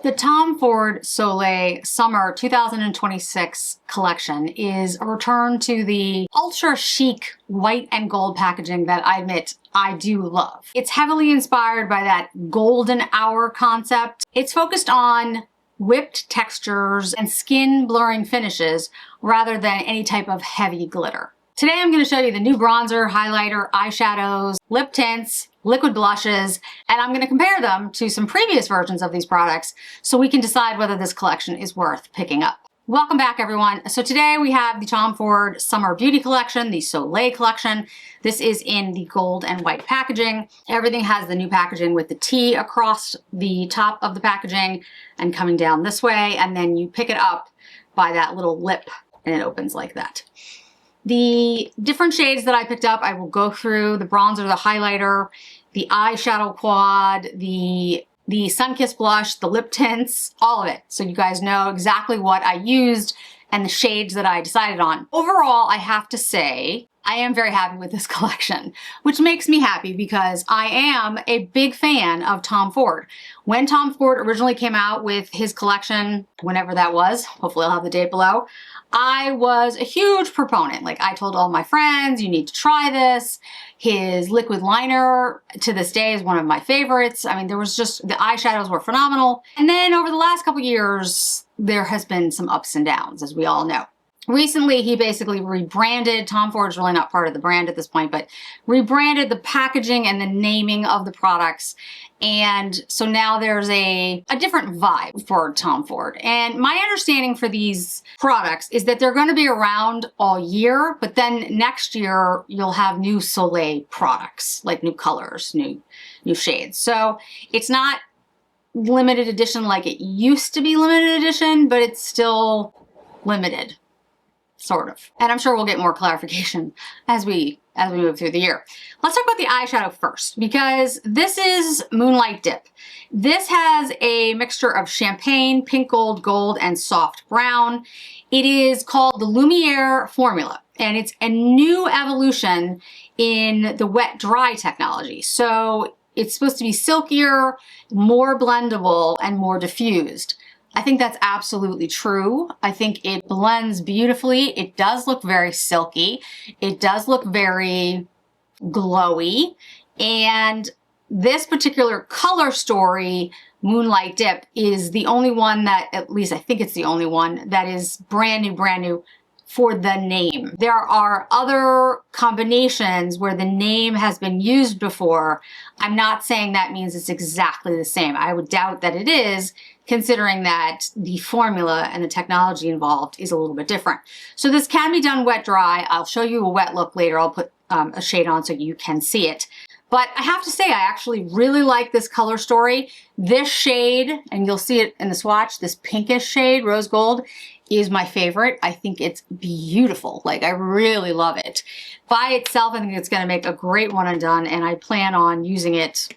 The Tom Ford Soleil Summer 2026 collection is a return to the ultra chic white and gold packaging that I admit I do love. It's heavily inspired by that golden hour concept. It's focused on whipped textures and skin blurring finishes rather than any type of heavy glitter. Today I'm going to show you the new bronzer, highlighter, eyeshadows, lip tints, liquid blushes, and I'm going to compare them to some previous versions of these products so we can decide whether this collection is worth picking up. Welcome back, everyone. So today we have the Tom Ford Summer Beauty Collection, the Soleil collection. This is in the gold and white packaging. Everything has the new packaging with the T across the top of the packaging and coming down this way, and then you pick it up by that little lip and it opens like that. The different shades that I picked up, I will go through: the bronzer, the highlighter, the eyeshadow quad, the Sunkissed blush, the lip tints, all of it. So you guys know exactly what I used and the shades that I decided on. Overall, I have to say, I am very happy with this collection, which makes me happy because I am a big fan of Tom Ford. When Tom Ford originally came out with his collection, whenever that was, hopefully I'll have the date below, I was a huge proponent. Like, I told all my friends, you need to try this. His liquid liner to this day is one of my favorites. I mean, there was just, the eyeshadows were phenomenal. And then over the last couple years, there has been some ups and downs, as we all know. Recently, he basically rebranded. Tom Ford's really not part of the brand at this point, but rebranded the packaging and the naming of the products. And so now there's a different vibe for Tom Ford. And my understanding for these products is that they're going to be around all year, but then next year you'll have new Soleil products, like new colors, new shades. So it's not limited edition like it used to be limited edition, but it's still limited. Sort of. And I'm sure we'll get more clarification as we move through the year. Let's talk about the eyeshadow first, because this is Moonlight Dip. This has a mixture of champagne, pink gold, gold, and soft brown. It is called the Lumière formula, and it's a new evolution in the wet dry technology. So it's supposed to be silkier, more blendable, and more diffused. I think that's absolutely true. I think it blends beautifully. It does look very silky. It does look very glowy. And this particular color story, Moonlight Dip, is the only one that, at least I think it's the only one, that is brand new for the name. There are other combinations where the name has been used before. I'm not saying that means it's exactly the same. I would doubt that it is, considering that the formula and the technology involved is a little bit different. So this can be done wet dry. I'll show you a wet look later. I'll put a shade on so you can see it. But I have to say, I actually really like this color story. This shade, and you'll see it in the swatch, this pinkish shade, rose gold, is my favorite. I think it's beautiful. Like, I really love it. By itself, I think it's gonna make a great one and done, and I plan on using it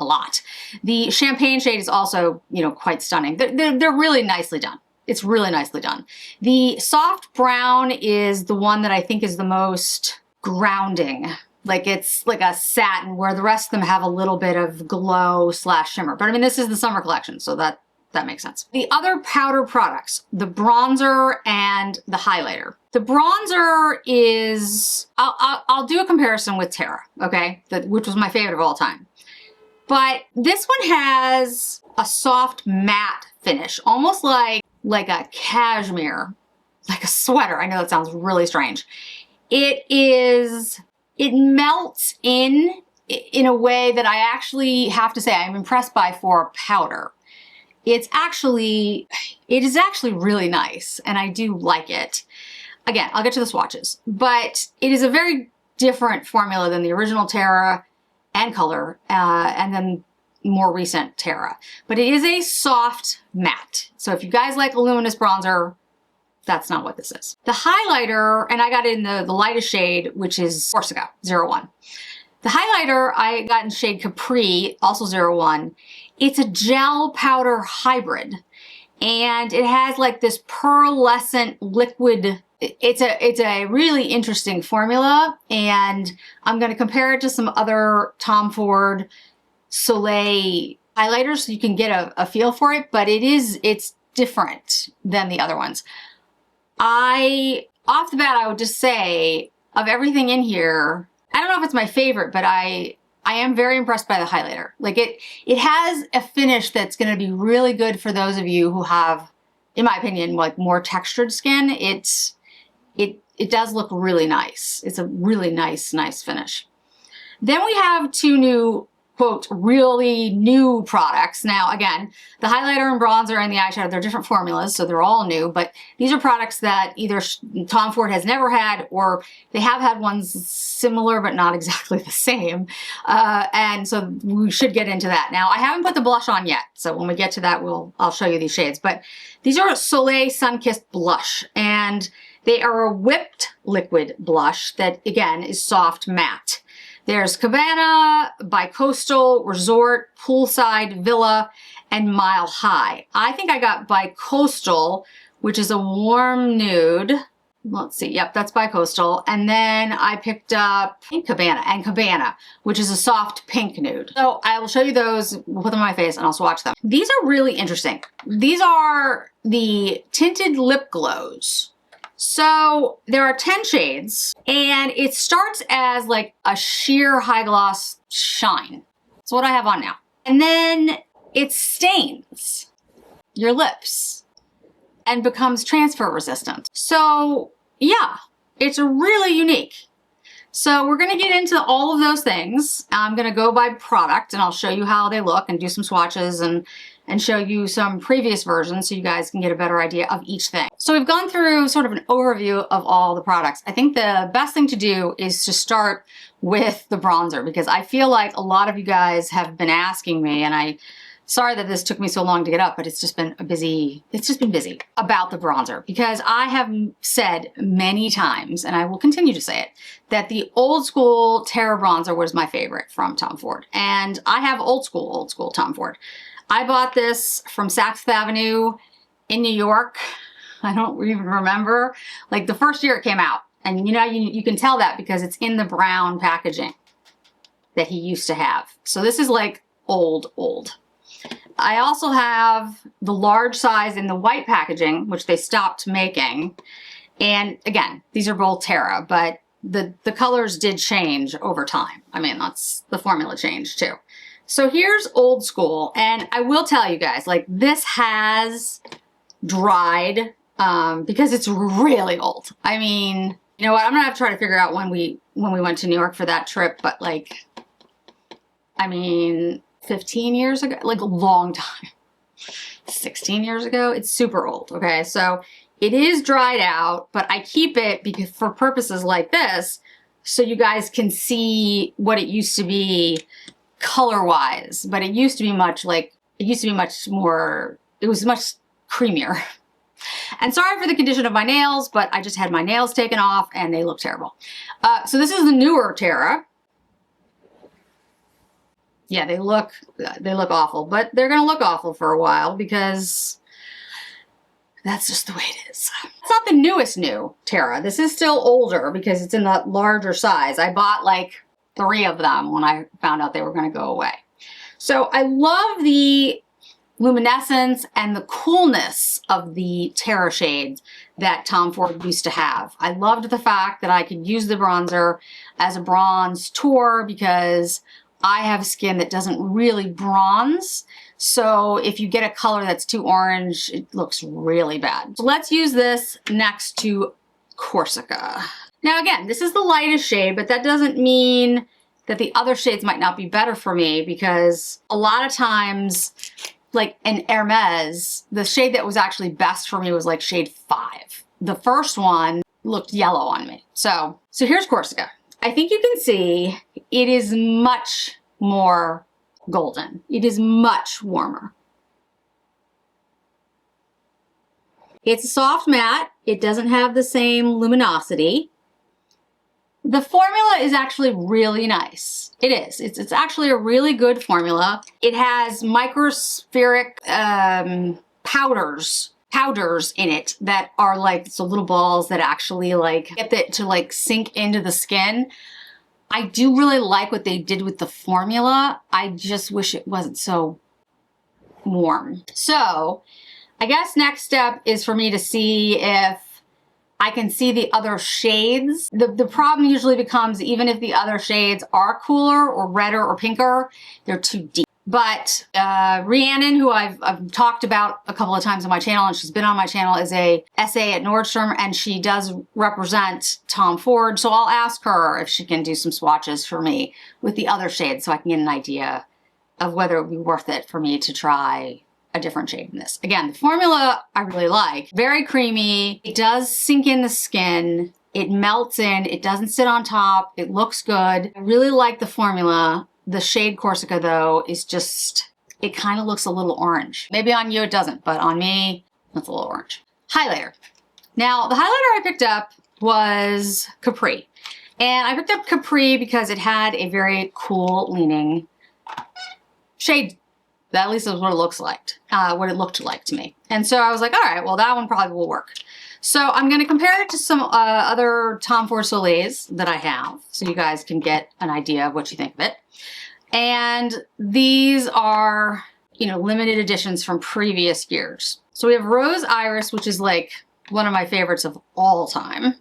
a lot. The champagne shade is also, you know, quite stunning. They're really nicely done. It's really nicely done. The soft brown is the one that I think is the most grounding. Like, it's like a satin, where the rest of them have a little bit of glow slash shimmer. But I mean, this is the summer collection, so that makes sense. The other powder products, the bronzer and the highlighter. The bronzer is, I'll do a comparison with Terra, okay? Which was my favorite of all time. But this one has a soft matte finish, almost like a cashmere, like a sweater. I know that sounds really strange. It melts in a way that I actually have to say I'm impressed by for powder. It is actually really nice, and I do like it. Again, I'll get to the swatches, but it is a very different formula than the original Terra and color, and then more recent Terra. But it is a soft matte. So if you guys like a luminous bronzer, that's not what this is. The highlighter, and I got it in the lightest shade, which is Corsica 01. The highlighter I got in shade Capri, also 01. It's a gel powder hybrid, and it has like this pearlescent liquid. It's a really interesting formula, and I'm going to compare it to some other Tom Ford Soleil highlighters so you can get a feel for it, but it's different than the other ones. Off the bat, I would just say, of everything in here, I don't know if it's my favorite, but I am very impressed by the highlighter. Like it has a finish that's going to be really good for those of you who have, in my opinion, like more textured skin. It does look really nice. It's a really nice finish. Then we have two new, quote, really new products. Now, again, the highlighter and bronzer and the eyeshadow, they're different formulas, so they're all new, but these are products that either Tom Ford has never had, or they have had ones similar but not exactly the same. And so we should get into that. Now, I haven't put the blush on yet, so when we get to that, I'll show you these shades. But these are Soleil Sunkissed blush, and they are a whipped liquid blush that, again, is soft matte. There's Cabana, Bicoastal, Resort, Poolside, Villa, and Mile High. I think I got Bicoastal, which is a warm nude. Let's see, yep, that's Bicoastal. And then I picked up Cabana, which is a soft pink nude. So I will show you those, we'll put them on my face and I'll swatch them. These are really interesting. These are the tinted lip glows. So there are 10 shades, and it starts as like a sheer high gloss shine. That's what I have on now. And then it stains your lips and becomes transfer resistant. So yeah, it's really unique. So we're gonna get into all of those things. I'm gonna go by product and I'll show you how they look and do some swatches and show you some previous versions so you guys can get a better idea of each thing. So we've gone through sort of an overview of all the products. I think the best thing to do is to start with the bronzer, because I feel like a lot of you guys have been asking me, and sorry that this took me so long to get up, but it's just been busy about the bronzer, because I have said many times, and I will continue to say it, that the old school Terra bronzer was my favorite from Tom Ford. And I have old school Tom Ford. I bought this from Saks Avenue in New York. I don't even remember, like the first year it came out. And you know, you can tell that because it's in the brown packaging that he used to have. So this is like old. I also have the large size in the white packaging, which they stopped making. And again, these are both Terra, but the colors did change over time. I mean, the formula changed too. So here's old school, and I will tell you guys, like, this has dried because it's really old. I mean, you know what? I'm gonna have to try to figure out when we went to New York for that trip, but like, I mean, 15 years ago, like a long time, 16 years ago, it's super old. Okay, so it is dried out, but I keep it because for purposes like this, so you guys can see what it used to be color-wise, but it used to be much more, it was much creamier. And sorry for the condition of my nails, but I just had my nails taken off and they look terrible. So this is the newer Terra. Yeah, they look awful, but they're gonna look awful for a while because that's just the way it is. It's not the newest new Terra. This is still older because it's in the larger size. I bought like 3 of them when I found out they were going to go away. So I love the luminescence and the coolness of the Terra shades that Tom Ford used to have. I loved the fact that I could use the bronzer as a bronze tour because I have skin that doesn't really bronze. So if you get a color that's too orange, it looks really bad. So let's use this next to Corsica. Now again, this is the lightest shade, but that doesn't mean that the other shades might not be better for me, because a lot of times, like in Hermes, the shade that was actually best for me was like shade 5. The first one looked yellow on me. So here's Corsica. I think you can see it is much more golden. It is much warmer. It's a soft matte. It doesn't have the same luminosity. The formula is actually really nice. It is. It's actually a really good formula. It has microspheric powders in it that are like so little balls that actually like get it to like sink into the skin. I do really like what they did with the formula. I just wish it wasn't so warm. So I guess next step is for me to see if I can see the other shades. The problem usually becomes, even if the other shades are cooler or redder or pinker, they're too deep. But Rhiannon, who I've talked about a couple of times on my channel, and she's been on my channel, is a SA at Nordstrom, and she does represent Tom Ford. So I'll ask her if she can do some swatches for me with the other shades so I can get an idea of whether it would be worth it for me to try a different shade in this. Again, the formula I really like. Very creamy. It does sink in the skin. It melts in. It doesn't sit on top. It looks good. I really like the formula. The shade Corsica, though, is just, it kind of looks a little orange. Maybe on you it doesn't, but on me, it's a little orange. Highlighter. Now, the highlighter I picked up was Capri. And I picked up Capri because it had a very cool leaning shade. That at least is what it looks like, what it looked like to me. And so I was like, all right, well, that one probably will work. So I'm going to compare it to some other Tom Ford Soleils that I have, so you guys can get an idea of what you think of it. And these are, you know, limited editions from previous years. So we have Rose Iris, which is like one of my favorites of all time.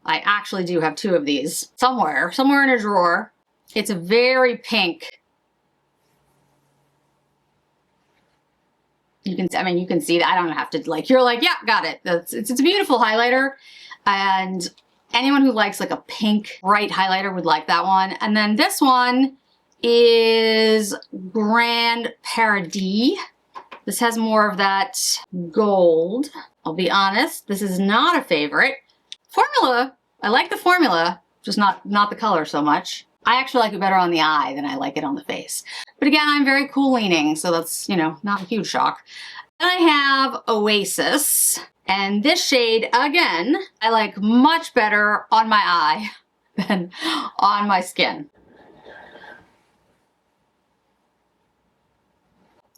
I actually do have two of these somewhere in a drawer. It's a very pink. You can, I mean, you can see that. I don't have to, like, you're like, yeah, got it. It's a beautiful highlighter. And anyone who likes like a pink bright highlighter would like that one. And then this one is Grand Paradis. This has more of that gold. I'll be honest, this is not a favorite. Formula, I like the formula, just not the color so much. I actually like it better on the eye than I like it on the face. But again, I'm very cool leaning, so that's, you know, not a huge shock. Then I have Oasis, and this shade, again, I like much better on my eye than on my skin.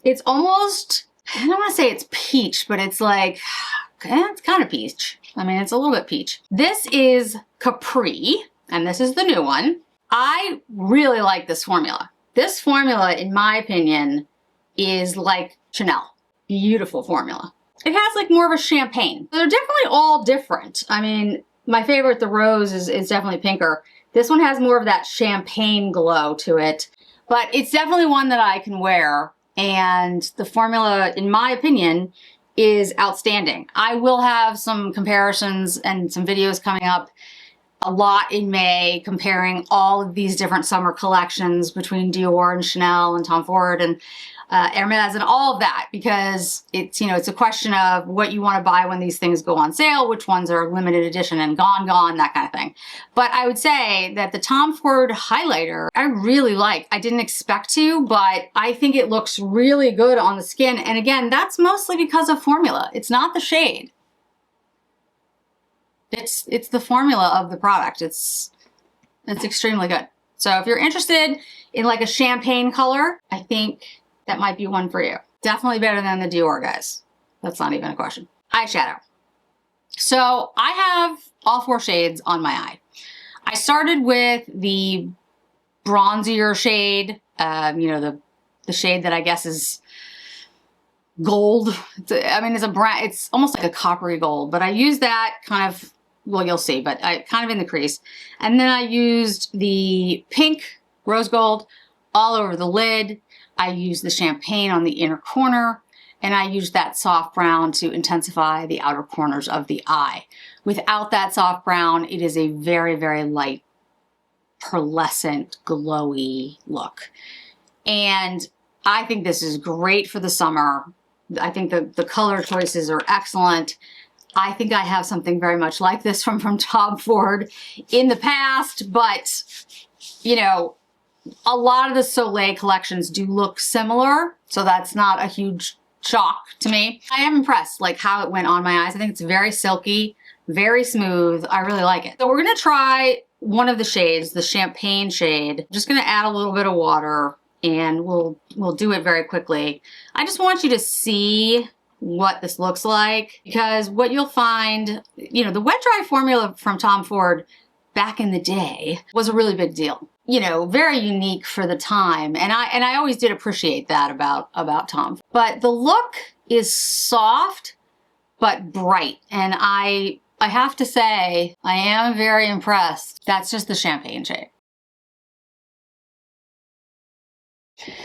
It's almost, I don't want to say it's peach, but it's like, it's kind of peach. I mean, it's a little bit peach. This is Capri, and this is the new one. I really like this formula. This formula, in my opinion, is like Chanel. Beautiful formula. It has like more of a champagne. They're definitely all different. I mean, my favorite, the rose, is definitely pinker. This one has more of that champagne glow to it, but it's definitely one that I can wear. And the formula, in my opinion, is outstanding. I will have some comparisons and some videos coming up a lot in May comparing all of these different summer collections between Dior and Chanel and Tom Ford and Hermes and all of that, because it's, you know, it's a question of what you want to buy when these things go on sale, which ones are limited edition and gone, that kind of thing. But I would say that the Tom Ford highlighter, I really like. I didn't expect to, but I think it looks really good on the skin. And again, that's mostly because of formula. It's not the shade. It's the formula of the product. It's extremely good. So if you're interested in like a champagne color, I think that might be one for you. Definitely better than the Dior, guys. That's not even a question. Eyeshadow. So I have all four shades on my eye. I started with the bronzier shade, you know, the shade that I guess is gold. It's almost like a coppery gold, but I use that kind of, well, you'll see, but I kind of in the crease. And then I used the pink rose gold all over the lid. I used the champagne on the inner corner, and I used that soft brown to intensify the outer corners of the eye. Without that soft brown, it is a very, very light, pearlescent, glowy look. And I think this is great for the summer. I think the color choices are excellent. I think I have something very much like this from Tom Ford in the past, but, you know, a lot of the Soleil collections do look similar, so that's not a huge shock to me. I am impressed, like, how it went on my eyes. I think it's very silky, very smooth. I really like it. So we're gonna try one of the shades, the champagne shade. I'm just gonna add a little bit of water, and we'll do it very quickly. I just want you to see what this looks like, because what you'll find, you know, the wet dry formula from Tom Ford back in the day was a really big deal. You know, very unique for the time. And I always did appreciate that about Tom. But the look is soft, but bright. And I have to say, I am very impressed. That's just the champagne shade.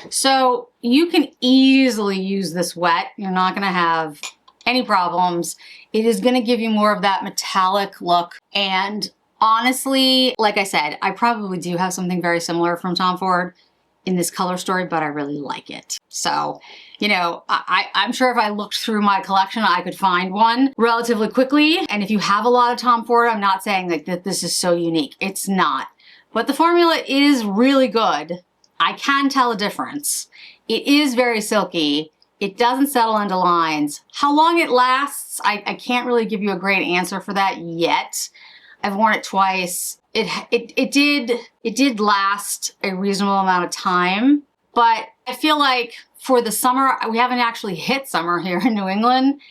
So you can easily use this wet. You're not gonna have any problems. It is gonna give you more of that metallic look. And honestly, like I said, I probably do have something very similar from Tom Ford in this color story, but I really like it. So, you know, I'm sure if I looked through my collection, I could find one relatively quickly. And if you have a lot of Tom Ford, I'm not saying like that this is so unique. It's not. But the formula is really good. I can tell a difference. It is very silky. It doesn't settle into lines. How long it lasts, I can't really give you a great answer for that yet. I've worn it twice. It did last a reasonable amount of time, but I feel like for the summer, we haven't actually hit summer here in New England,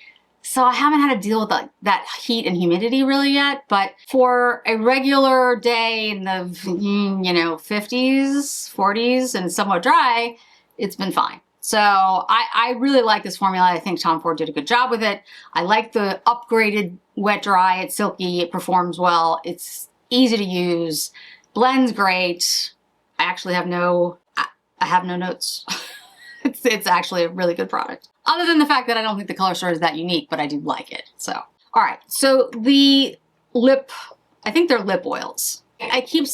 so I haven't had to deal with that heat and humidity really yet. But for a regular day in the 50s, 40s, and somewhat dry, it's been fine. So I really like this formula. I think Tom Ford did a good job with it. I like the upgraded wet dry. It's silky, it performs well, it's easy to use, blends great. I actually have I have no notes. It's actually a really good product. Other than the fact that I don't think the color story is that unique, but I do like it. So, all right. So the lip, I think they're lip oils. I keep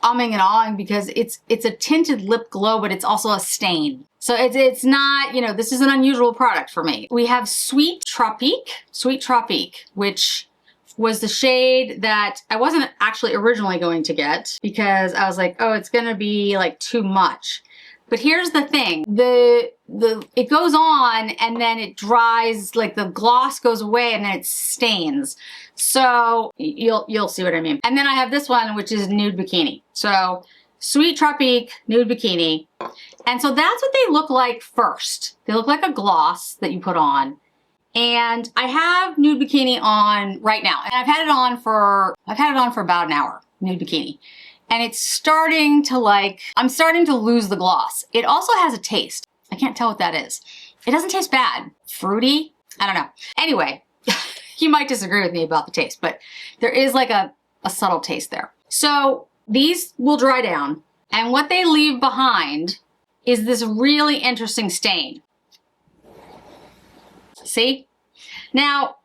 umming and ahhing because it's a tinted lip glow, but it's also a stain. So it's not, you know, this is an unusual product for me. We have Sweet Tropique, which was the shade that I wasn't actually originally going to get because I was like, oh, it's gonna be like too much. But here's the thing, it goes on and then it dries, like the gloss goes away and then it stains. So you'll see what I mean. And then I have this one, which is Nude Bikini. So Sweet Tropique, Nude Bikini. And so that's what they look like first. They look like a gloss that you put on. And I have Nude Bikini on right now. And I've had it on for about an hour, Nude Bikini. And it's starting to I'm starting to lose the gloss. It also has a taste. I can't tell what that is. It doesn't taste bad. Fruity? I don't know. Anyway, you might disagree with me about the taste, but there is like a subtle taste there. So these will dry down, and what they leave behind is this really interesting stain. See? Now,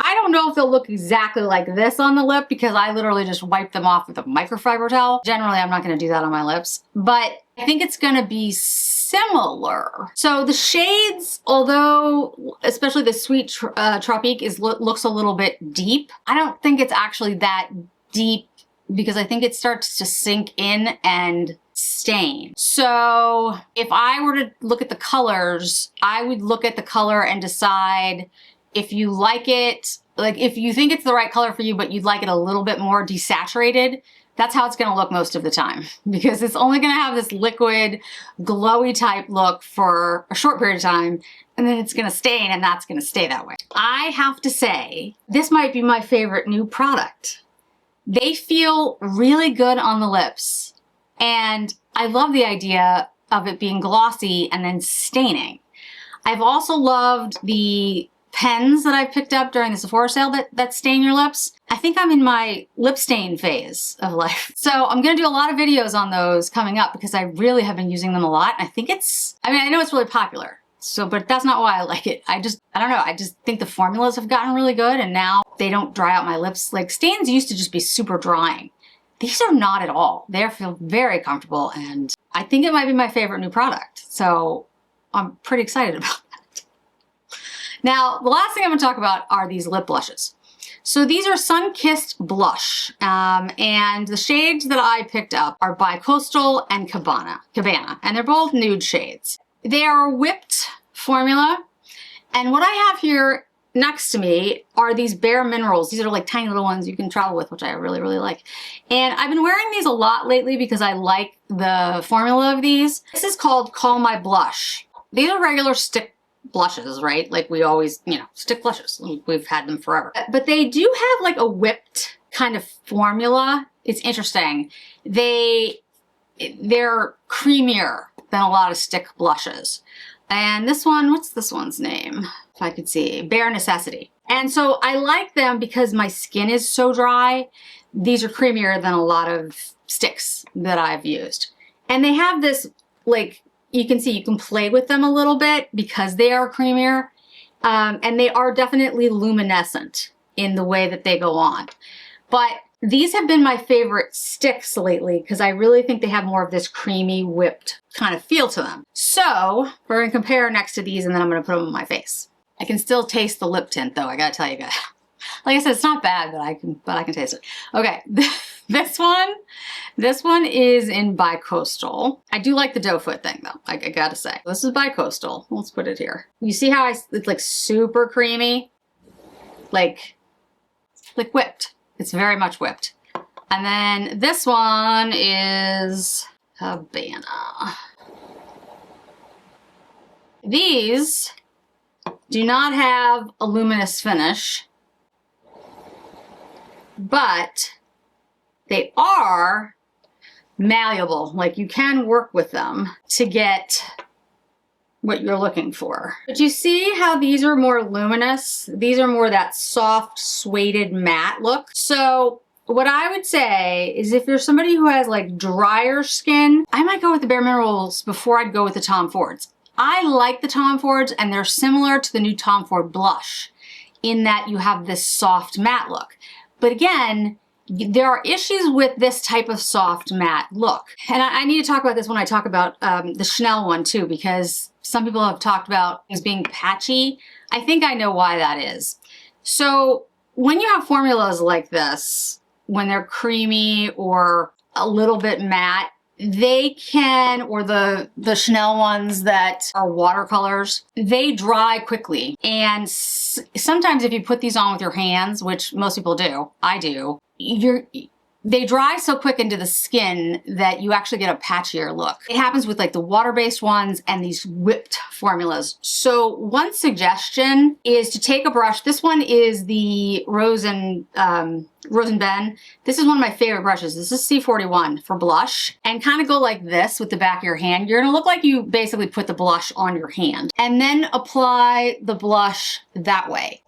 I don't know if they'll look exactly like this on the lip because I literally just wipe them off with a microfiber towel. Generally, I'm not gonna do that on my lips, but I think it's gonna be similar. So the shades, although, especially the Sweet Tropique looks a little bit deep, I don't think it's actually that deep because I think it starts to sink in and stain. So if I were to look at the colors, I would look at the color and decide if you like it, like if you think it's the right color for you, but you'd like it a little bit more desaturated, that's how it's gonna look most of the time because it's only gonna have this liquid, glowy type look for a short period of time, and then it's gonna stain and that's gonna stay that way. I have to say, this might be my favorite new product. They feel really good on the lips, and I love the idea of it being glossy and then staining. I've also loved the pens that I picked up during the Sephora sale that stain your lips. I think I'm in my lip stain phase of life. So I'm gonna do a lot of videos on those coming up because I really have been using them a lot. I think I know it's really popular, so, but that's not why I like it. I don't know, I just think the formulas have gotten really good and now they don't dry out my lips. Like stains used to just be super drying. These are not at all. They feel very comfortable and I think it might be my favorite new product. So I'm pretty excited about that. Now, the last thing I'm gonna talk about are these lip blushes. So these are Sunkissed Blush, and the shades that I picked up are by Coastal and Cabana, and they're both nude shades. They are a whipped formula, and what I have here next to me are these Bare Minerals. These are like tiny little ones you can travel with, which I really, really like. And I've been wearing these a lot lately because I like the formula of these. This is called Call My Blush. These are regular stick blushes, right? Like we always, stick blushes. We've had them forever. But they do have like a whipped kind of formula it's interesting. They're creamier than a lot of stick blushes. And this one, what's this one's name? If I could see, Bare Necessity. And so I like them because my skin is so dry. These are creamier than a lot of sticks that I've used. And they have this, like, you can see you can play with them a little bit because they are creamier. And they are definitely luminescent in the way that they go on. But these have been my favorite sticks lately because I really think they have more of this creamy, whipped kind of feel to them. So we're gonna compare next to these and then I'm gonna put them on my face. I can still taste the lip tint though, I gotta tell you guys. Like I said, it's not bad, but I can taste it. Okay, this one is in Bicoastal. I do like the doe foot thing though, I gotta say. This is Bicoastal. Let's put it here. You see how it's like super creamy? Like whipped. It's very much whipped. And then this one is Havana. These do not have a luminous finish, but they are malleable. Like you can work with them to get what you're looking for. But you see how these are more luminous? These are more that soft, suede matte look. So what I would say is if you're somebody who has like drier skin, I might go with the Bare Minerals before I'd go with the Tom Fords. I like the Tom Fords and they're similar to the new Tom Ford blush in that you have this soft matte look. But again, there are issues with this type of soft matte look. And I need to talk about this when I talk about the Chanel one too, because some people have talked about things being patchy. I think I know why that is. So when you have formulas like this, when they're creamy or a little bit matte, they can, or the Chanel ones that are watercolors, they dry quickly. And sometimes if you put these on with your hands, which most people do, I do, they dry so quick into the skin that you actually get a patchier look. It happens with like the water-based ones and these whipped formulas. So one suggestion is to take a brush. This one is the Rose and Ben. This is one of my favorite brushes. This is C41 for blush, and kind of go like this with the back of your hand. You're gonna look like you basically put the blush on your hand and then apply the blush that way.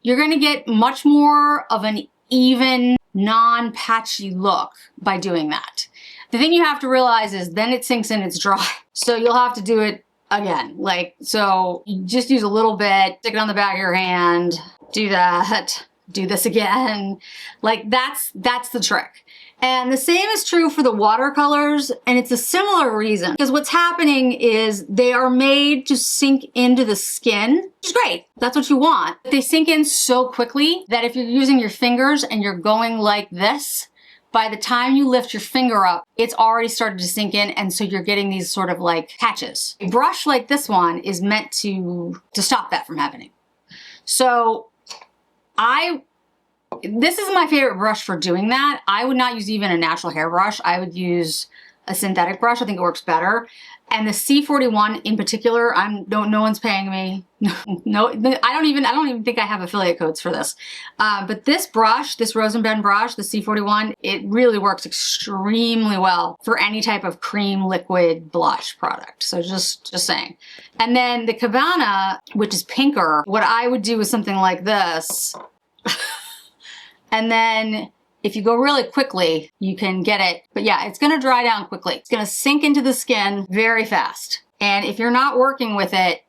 You're gonna get much more of an even, non-patchy look by doing that. The thing you have to realize is then it sinks in, it's dry. So you'll have to do it again. Like, so you just use a little bit, stick it on the back of your hand, do that, do this again. Like that's the trick. And the same is true for the watercolors, and it's a similar reason. Because what's happening is they are made to sink into the skin, which is great. That's what you want. But they sink in so quickly that if you're using your fingers and you're going like this, by the time you lift your finger up, it's already started to sink in, and so you're getting these sort of like patches. A brush like this one is meant to stop that from happening. So this is my favorite brush for doing that. I would not use even a natural hair brush. I would use a synthetic brush. I think it works better. And the C41 in particular, no one's paying me. No, I don't even think I have affiliate codes for this. But this brush, this Rose and Ben brush, the C41, it really works extremely well for any type of cream liquid blush product. So just saying. And then the Cabana, which is pinker, what I would do is something like this. And then if you go really quickly, you can get it. But yeah, it's gonna dry down quickly. It's gonna sink into the skin very fast. And if you're not working with it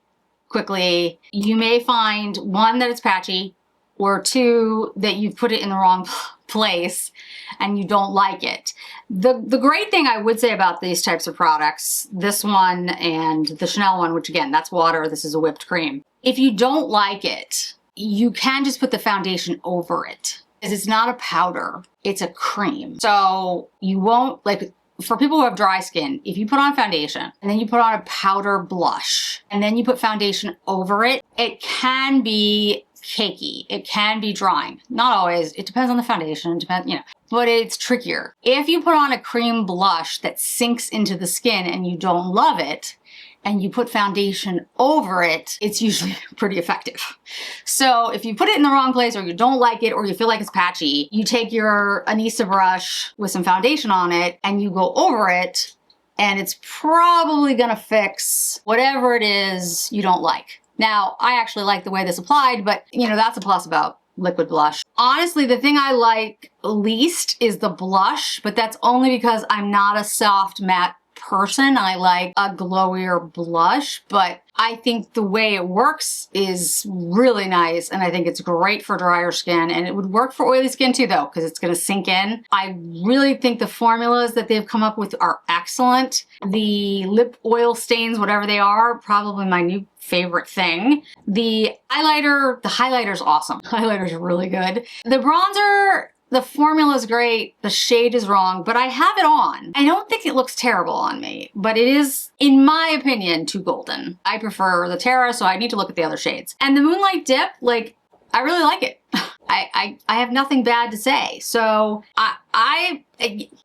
quickly, you may find one, that it's patchy, or two, that you've put it in the wrong place and you don't like it. The great thing I would say about these types of products, this one and the Chanel one, which again, that's water, this is a whipped cream. If you don't like it, you can just put the foundation over it. Because it's not a powder, it's a cream. So you won't, like, for people who have dry skin, if you put on foundation and then you put on a powder blush and then you put foundation over it, it can be cakey. It can be drying. Not always. It depends on the foundation. It depends, you know, but it's trickier. If you put on a cream blush that sinks into the skin and you don't love it, and you put foundation over it, it's usually pretty effective. So if you put it in the wrong place or you don't like it or you feel like it's patchy, you take your Anissa brush with some foundation on it and you go over it, and it's probably gonna fix whatever it is you don't like. Now, I actually like the way this applied, but you know, that's a plus about liquid blush. Honestly, the thing I like least is the blush, but that's only because I'm not a soft matte person. I like a glowier blush, but I think the way it works is really nice, and I think it's great for drier skin, and it would work for oily skin too though, because it's going to sink in. I really think the formulas that they've come up with are excellent. The lip oil stains, whatever they are, probably my new favorite thing. The highlighter's awesome. Highlighter's really good. The bronzer, the formula is great, the shade is wrong, but I have it on. I don't think it looks terrible on me, but it is, in my opinion, too golden. I prefer the Terra, so I need to look at the other shades. And the Moonlight Dip, like, I really like it. I have nothing bad to say. So I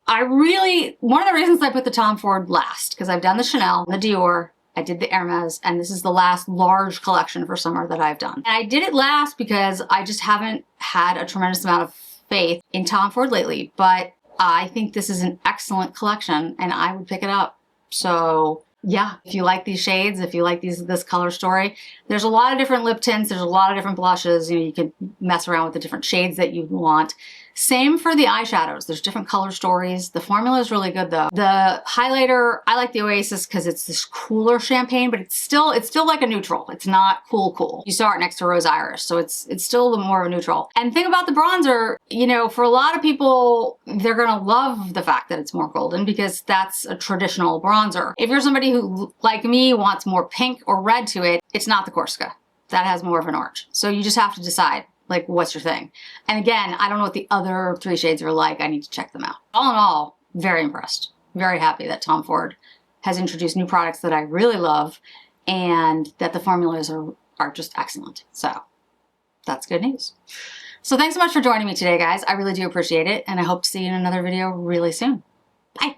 really, one of the reasons I put the Tom Ford last, because I've done the Chanel, the Dior, I did the Hermes, and this is the last large collection for summer that I've done. And I did it last because I just haven't had a tremendous amount of faith in Tom Ford lately, but I think this is an excellent collection and I would pick it up. So yeah, if you like these shades, if you like this color story, there's a lot of different lip tints, there's a lot of different blushes, you know, you can mess around with the different shades that you want. Same for the eyeshadows, there's different color stories. The formula is really good though. The highlighter, I like the Oasis because it's this cooler champagne, but it's still like a neutral. It's not cool. You saw it next to Rose Iris, so it's still more of a neutral. And the thing about the bronzer, you know, for a lot of people, they're gonna love the fact that it's more golden because that's a traditional bronzer. If you're somebody who, like me, wants more pink or red to it, it's not the Corsica. That has more of an orange. So you just have to decide, like, what's your thing? And again, I don't know what the other 3 shades are like. I need to check them out. All in all, very impressed. Very happy that Tom Ford has introduced new products that I really love and that the formulas are just excellent. So that's good news. So thanks so much for joining me today, guys. I really do appreciate it, and I hope to see you in another video really soon. Bye.